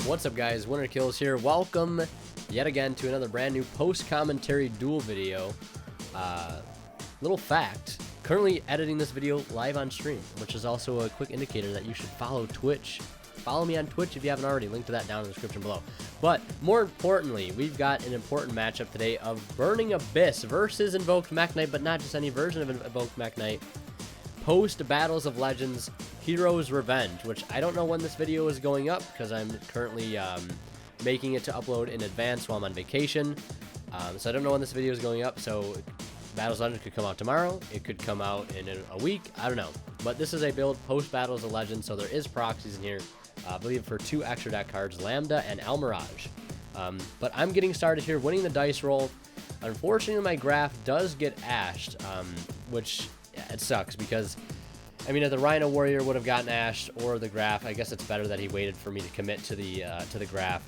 What's up, guys? Winner Kills here. Welcome yet again to another brand new post-commentary duel video. Little fact, currently editing this video live on stream, which is also a quick indicator that you should follow Twitch. Follow me on Twitch if you haven't already. Link to that down in the description below. But more importantly, we've got an important matchup today of Burning Abyss versus Invoked Mekk Knight, but not just any version of Invoked Mekk Knight. Post Battles of Legends Heroes Revenge, which I don't know when this video is going up because I'm currently making it to upload in advance while I'm on vacation. So I don't know when this video is going up. So Battles of Legends could come out tomorrow. It could come out in a week. I don't know. But this is a build post Battles of Legends, so there is proxies in here. I believe for 2 extra deck cards, Lambda and El Mirage. But I'm getting started here, winning the dice roll. Unfortunately, my graph does get ashed, which it sucks because, I mean, if the Rhino Warrior would have gotten ashed or the graph, I guess it's better that he waited for me to commit to the graph,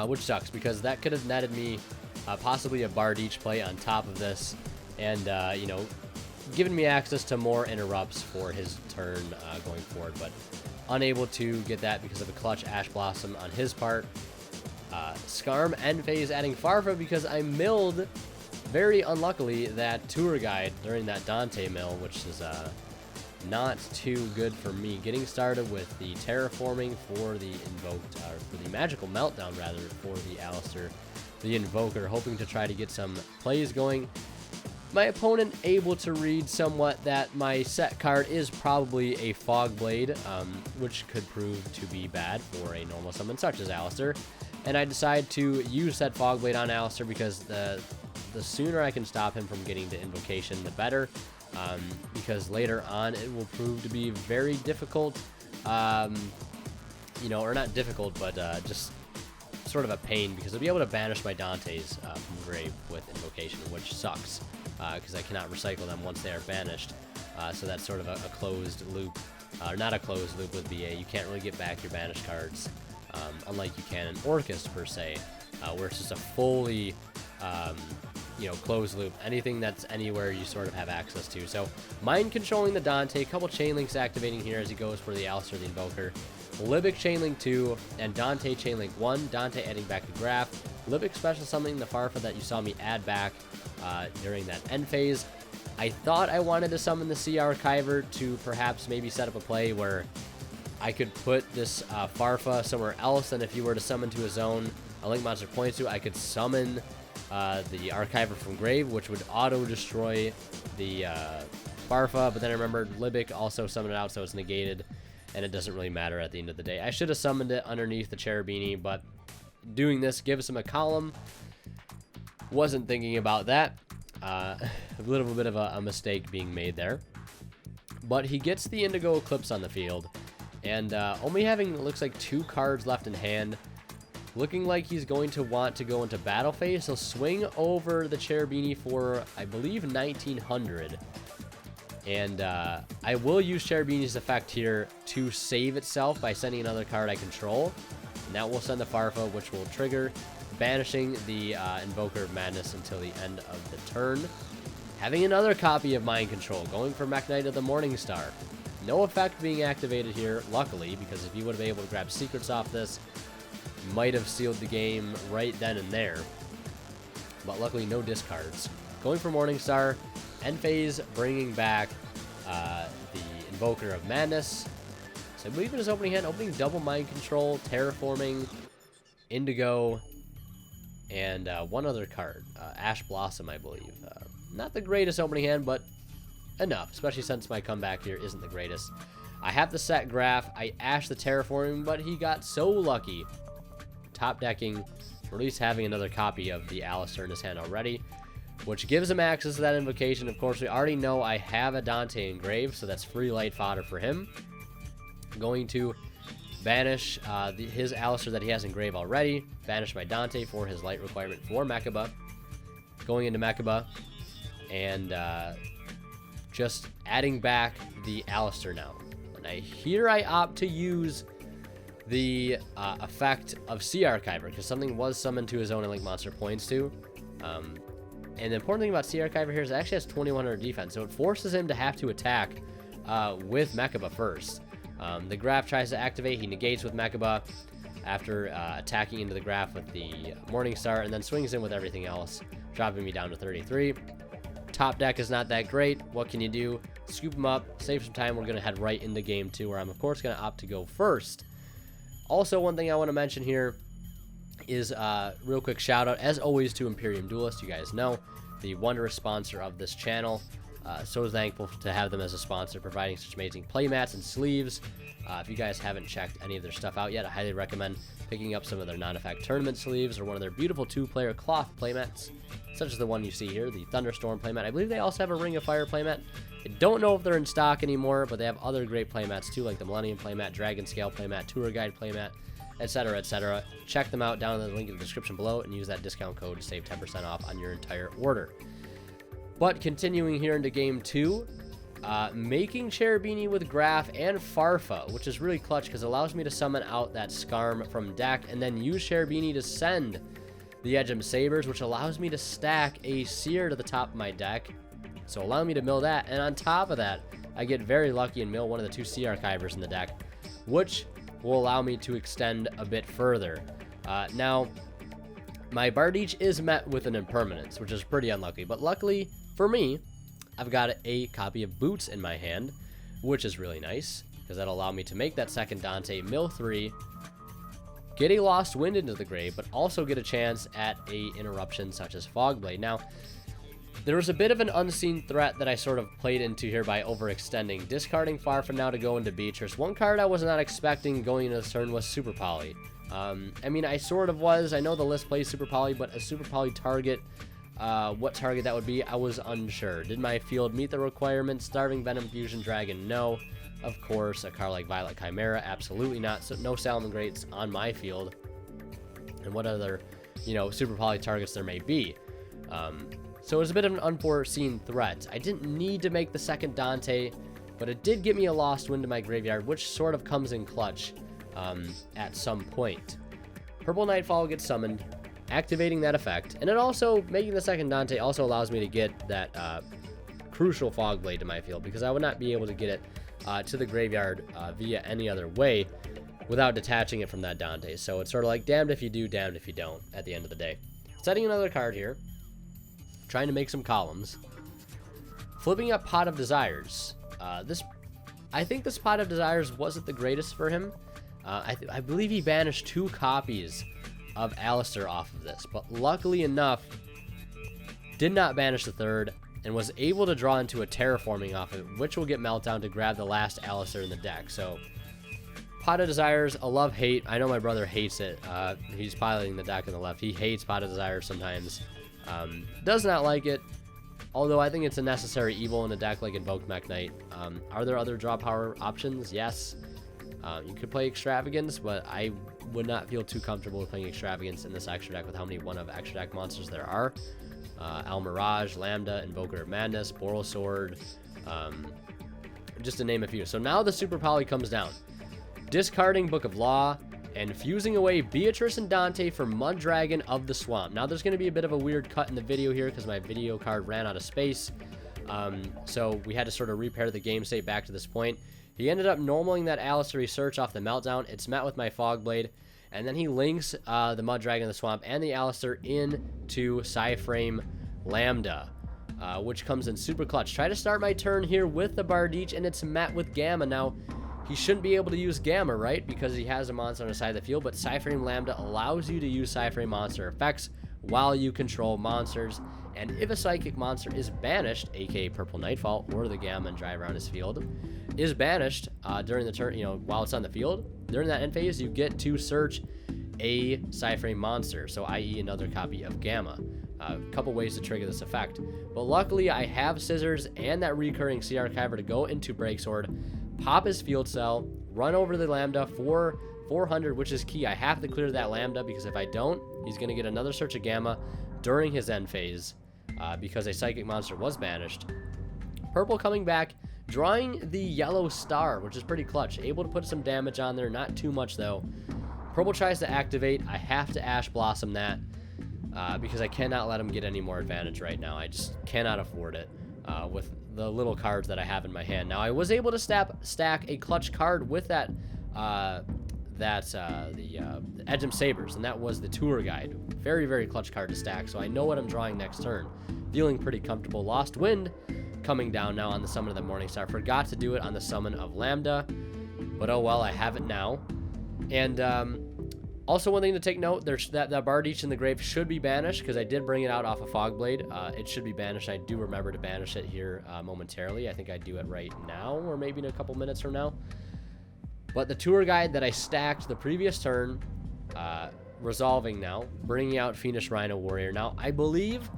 which sucks because that could have netted me possibly a Bard each play on top of this, and you know, given me access to more interrupts for his turn going forward, but unable to get that because of a clutch Ash Blossom on his part. Skarm end phase adding Farfa because I milled, very unluckily, that tour guide during that Dante mill, which is not too good for me. Getting started with the terraforming for the invoked, or for the magical meltdown rather, for the Daxter, the invoker, hoping to try to get some plays going. My opponent able to read somewhat that my set card is probably a Fog Blade, which could prove to be bad for a normal summon such as Daxter. And I decide to use that Fog Blade on Daxter because the sooner I can stop him from getting to invocation, the better. Because later on it will prove to be very difficult, you know, or not difficult, but just sort of a pain, because I'll be able to banish my Dantes from grave with invocation, which sucks because I cannot recycle them once they are banished. So that's sort of a closed loop, or not a closed loop with BA. You can't really get back your banished cards, unlike you can in Orcus per se, where it's just a fully you know, closed loop. Anything that's anywhere you sort of have access to. So mind controlling the Dante, a couple chain links activating here as he goes for the Daxter, the Invoker. Libic chainlink 2 and Dante chainlink 1. Dante adding back the graph. Libic special summoning the Farfa that you saw me add back during that end phase. I thought I wanted to summon the Sea Archiver to perhaps maybe set up a play where I could put this Farfa somewhere else, and if you were to summon to a zone a Link Monster points to, I could summon the Archiver from grave, which would auto-destroy the Farfa, but then I remembered Libic also summoned it out, so it's negated, and it doesn't really matter at the end of the day. I should have summoned it underneath the Cherubini, but doing this gives him a column. Wasn't thinking about that. A little bit of a mistake being made there. But he gets the Indigo Eclipse on the field, and only having, it looks like, 2 cards left in hand. Looking like he's going to want to go into battle phase. He'll swing over the Cherubini for, I believe, 1900. And I will use Cherubini's effect here to save itself by sending another card I control. And that will send the Farfa, which will trigger, banishing the Invoker of Madness until the end of the turn. Having another copy of Mind Control, going for Mekk Knight of the Morningstar. No effect being activated here, luckily, because if you would have been able to grab secrets off this, might have sealed the game right then and there, but luckily no discards. Going for Morningstar, end phase, bringing back the Invoker of Madness. So I believe in his opening hand, opening double Mind Control, Terraforming, Indigo, and one other card, Ash Blossom, I believe. Not the greatest opening hand, but enough, especially since my comeback here isn't the greatest. I have the set graph, I Ash the Terraforming, but he got so lucky top decking, or at least having another copy of the Daxter in his hand already, which gives him access to that invocation. Of course, we already know I have a Dante engraved, so that's free light fodder for him. Going to banish his Daxter that he has engraved already, banish my Dante for his light requirement for Mekaba. Going into Mekaba, and just adding back the Daxter now. And here I opt to use the effect of Sea Archiver, because something was summoned to his own and Link Monster points to. And the important thing about Sea Archiver here is it actually has 2100 defense, so it forces him to have to attack with Mekaba first. The graph tries to activate, he negates with Mekaba. after attacking into the graph with the Morning Star, and then swings in with everything else, dropping me down to 33. Top deck is not that great. What can you do? Scoop them up, save some time. We're going to head right into game 2, where I'm, of course, going to opt to go first. Also, one thing I want to mention here is real quick shout out, as always, to Imperium Duelist. You guys know, the wondrous sponsor of this channel. So thankful to have them as a sponsor, providing such amazing playmats and sleeves. If you guys haven't checked any of their stuff out yet, I highly recommend picking up some of their non-effect tournament sleeves or one of their beautiful 2-player cloth playmats, such as the one you see here, the Thunderstorm playmat. I believe they also have a Ring of Fire playmat. I don't know if they're in stock anymore, but they have other great playmats too, like the Millennium playmat, Dragon Scale playmat, Tour Guide playmat, etc., etc. Check them out down in the link in the description below and use that discount code to save 10% off on your entire order. But continuing here into game 2, making Cherubini with Graph and Farfa, which is really clutch because it allows me to summon out that Skarm from deck and then use Cherubini to send the Edgem Sabers, which allows me to stack a Seer to the top of my deck. So allow me to mill that, and on top of that, I get very lucky and mill one of the 2 Sea Archivers in the deck, which will allow me to extend a bit further. Now, my Bardiche is met with an Impermanence, which is pretty unlucky, but luckily for me, I've got a copy of Boots in my hand, which is really nice, because that'll allow me to make that second Dante, mill 3, get a Lost Wind into the grave, but also get a chance at a interruption such as Fogblade. Now, there was a bit of an unseen threat that I sort of played into here by overextending, discarding Farfa now to go into Beatrice. One card I was not expecting going into this turn was Super Poly. I mean, I sort of was. I know the list plays Super Poly, but a Super Poly target, what target that would be, I was unsure. Did my field meet the requirements? Starving Venom Fusion Dragon, no. Of course, a card like Violet Chimera, absolutely not. So no Salamangreats on my field. And what other, Super Poly targets there may be. So it was a bit of an unforeseen threat. I didn't need to make the second Dante, but it did get me a Lost Wind to my graveyard, which sort of comes in clutch at some point. Purple Nightfall gets summoned, activating that effect, and it also, making the second Dante also allows me to get that crucial Fogblade to my field, because I would not be able to get it to the graveyard via any other way without detaching it from that Dante. So it's sort of like damned if you do, damned if you don't at the end of the day. Setting another card here, trying to make some columns, flipping up Pot of Desires. I think this Pot of Desires wasn't the greatest for him. I believe he banished 2 copies of Alistair off of this, but luckily enough, did not banish the 3rd, and was able to draw into a Terraforming off of it, which will get Meltdown to grab the last Alistair in the deck. So, Pot of Desires, a love-hate. I know my brother hates it. He's piloting the deck on the left. He hates Pot of Desires sometimes. Does not like it, although I think it's a necessary evil in a deck like Invoked Mekk Knight. Are there other draw power options? Yes. You could play Extravagance, but I would not feel too comfortable with playing Extravagance in this extra deck with how many one-of extra deck monsters there are. El Mirage, Lambda, Invoker of Madness, Boral Sword, just to name a few. So now the Super Poly comes down. Discarding Book of Law and fusing away Beatrice and Dante for Muddragon of the Swamp. Now there's going to be a bit of a weird cut in the video here because my video card ran out of space. So we had to sort of repair the game state back to this point. He ended up normaling that Alistair Research off the Meltdown. It's met with my Fogblade. And then he links the Muddragon of the Swamp and the Alistair into Psyframe Lambda, which comes in super clutch. Try to start my turn here with the Bardiche, and it's met with Gamma. Now, he shouldn't be able to use Gamma, right? Because he has a monster on the side of the field, but Psyframe Lambda allows you to use Psyframe monster effects while you control monsters. And if a psychic monster is banished, aka Purple Nightfall or the Gamma and drive around his field, is banished during the turn, while it's on the field, during that end phase, you get to search a Psyframe monster, so i.e. another copy of Gamma. A couple ways to trigger this effect. But luckily, I have Scissors and that recurring Sea Archiver to go into Breaksword, pop his Field Cell, run over the Lambda for 400, which is key. I have to clear that Lambda, because if I don't, he's going to get another search of Gamma during his end phase, because a Psychic monster was banished. Purple coming back, drawing the Yellow Star, which is pretty clutch. Able to put some damage on there, not too much though. Purple tries to activate. I have to Ash Blossom that, because I cannot let him get any more advantage right now. I just cannot afford it with the little cards that I have in my hand. Now, I was able to stack a clutch card with that that the Edgem Sabers, and that was the Tour Guide. Very, very clutch card to stack, so I know what I'm drawing next turn. Feeling pretty comfortable. Lost Wind coming down now on the summon of the Morningstar. Forgot to do it on the summon of Lambda, but oh well, I have it now. And also one thing to take note, there's that Bardiche in the grave should be banished, because I did bring it out off of Fogblade. It should be banished. I do remember to banish it here momentarily. I think I do it right now, or maybe in a couple minutes from now. But the Tour Guide that I stacked the previous turn, resolving now, bringing out Fiendish Rhino Warrior. Now, I believe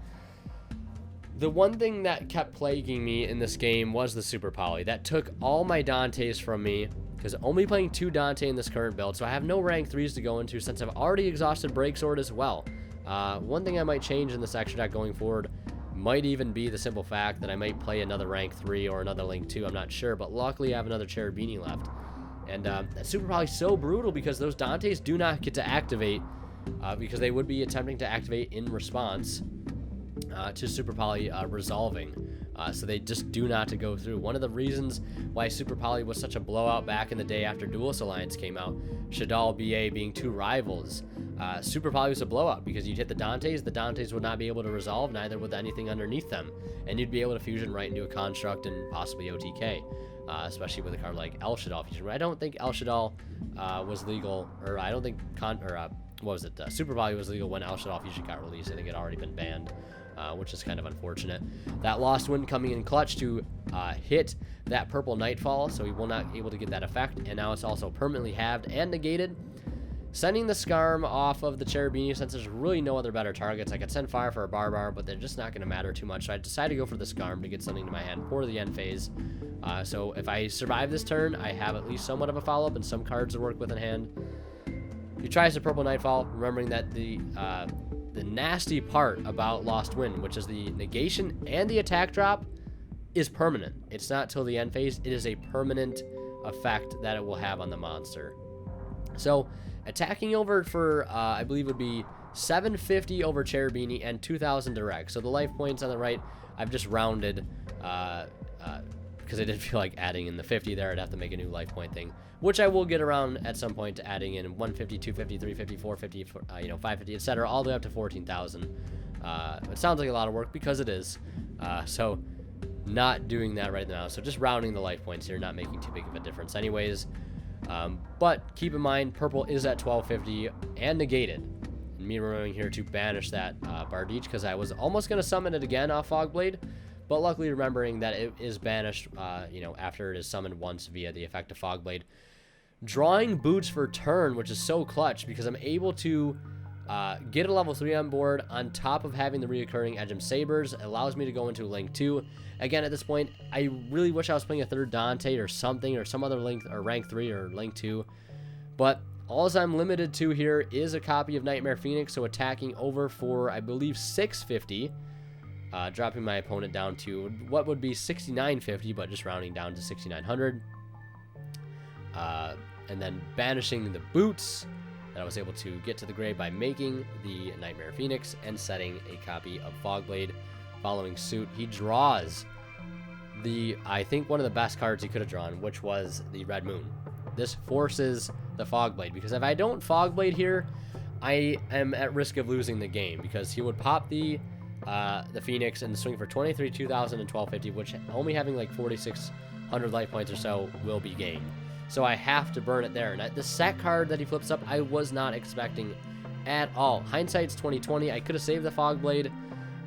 the one thing that kept plaguing me in this game was the Super Poly. That took all my Dantes from me, because only playing 2 Dante in this current build, so I have no rank 3s to go into since I've already exhausted Break Sword as well. One thing I might change in this extra deck going forward might even be the simple fact that I might play another rank 3 or another Link 2, I'm not sure, but luckily I have another Cherubini left. And that Super Poly is so brutal because those Dantes do not get to activate, because they would be attempting to activate in response to Super Poly resolving. So they just do not to go through. One of the reasons why Super Poly was such a blowout back in the day after Duelist Alliance came out, Shadal, BA being 2 rivals, Super Poly was a blowout because you'd hit the Dantes would not be able to resolve, neither would anything underneath them, and you'd be able to fusion right into a Construct and possibly OTK, especially with a card like El Shadal fusion. I don't think El Shadal was legal, or I don't think Super Poly was legal when El Shadal fusion got released. I think it had already been banned. Which is kind of unfortunate. That Lost Wind coming in clutch to hit that purple Nightfall, so he will not able to get that effect, and now it's also permanently halved and negated. Sending the Skarm off of the Cherubini, since there's really no other better targets. I could send Fire for a Barbar, but they're just not going to matter too much, so I decided to go for the Skarm to get something to my hand for the end phase. So if I survive this turn, I have at least somewhat of a follow-up and some cards to work with in hand. He tries the purple Nightfall, remembering that the nasty part about Lost Wind, which is the negation and the attack drop, is permanent. It's not till the end phase. It is a permanent effect that it will have on the monster. So attacking over for, I believe would be 750 over Cherubini and 2,000 direct. So the life points on the right, I've just rounded, because I didn't feel like adding in the 50 there. I'd have to make a new life point thing, which I will get around at some point to adding in 150, 250, 350, 450, 550, etc., all the way up to 14,000. It sounds like a lot of work because it is. So not doing that right now. So just rounding the life points here, not making too big of a difference anyways. But keep in mind, purple is at 1250 and negated. And me remembering here to banish that Bardiche, because I was almost going to summon it again off Fogblade. But luckily remembering that it is banished, after it is summoned once via the effect of Fogblade. Drawing Boots for turn, which is so clutch because I'm able to get a level 3 on board on top of having the reoccurring Edgem Sabers. It allows me to go into Link 2. Again, at this point, I really wish I was playing a 3rd Dante or something, or some other Link, or rank 3 or Link 2. But all I'm limited to here is a copy of Nightmare Phoenix, so attacking over for, I believe, 650. Dropping my opponent down to what would be 6950, but just rounding down to 6900. And then banishing the boots that I was able to get to the grave by making the Nightmare Phoenix and setting a copy of Fogblade. Following suit, he draws I think one of the best cards he could have drawn, which was the Red Moon. This forces the Fogblade, because if I don't Fogblade here, I am at risk of losing the game, because he would pop the Phoenix and swing for 23, 2,000, and 1250, which only having like 4,600 life points or so will be game. So I have to burn it there. And the set card that he flips up, I was not expecting at all. Hindsight's 2020. I could have saved the Fogblade,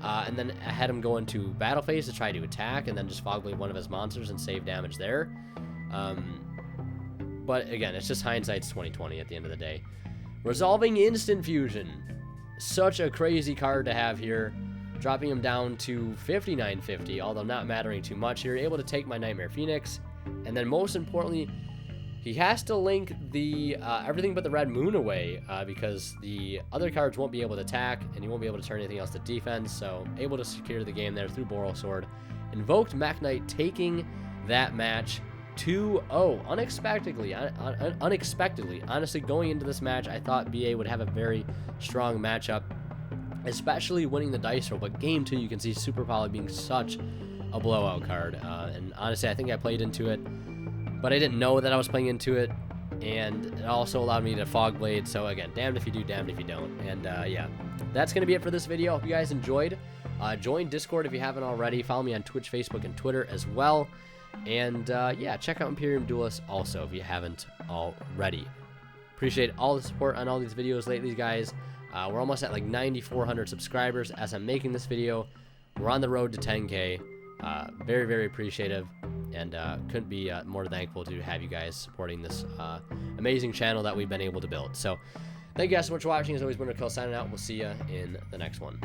and then I had him go into battle phase to try to attack, and then just Fogblade one of his monsters and save damage there. But again, it's just hindsight's 2020 at the end of the day. Resolving Instant Fusion. Such a crazy card to have here. Dropping him down to 5950, although not mattering too much here. Able to take my Nightmare Phoenix. And then most importantly, he has to link the everything but the Red Moon away, because the other cards won't be able to attack, and he won't be able to turn anything else to defense. So able to secure the game there through Boral Sword. Invoked Mekk Knight taking that match 2-0 unexpectedly. Honestly, going into this match, I thought BA would have a very strong matchup, especially winning the dice roll. But game 2, you can see Super Poly being such a blowout card. And honestly, I think I played into it, but I didn't know that I was playing into it. and it also allowed me to fog blade. So again, damned if you do, damned if you don't. And yeah, that's gonna be it for this video. Hope you guys enjoyed. Join Discord if you haven't already. Follow me on Twitch, Facebook, and Twitter as well. And yeah, check out Imperium Duelist also if you haven't already. Appreciate all the support on all these videos lately, guys. We're almost at like 9,400 subscribers as I'm making this video. We're on the road to 10K. Very, very appreciative, and couldn't be more thankful to have you guys supporting this amazing channel that we've been able to build. So thank you guys so much for watching. As always, Winter Kill signing out. We'll see you in the next one.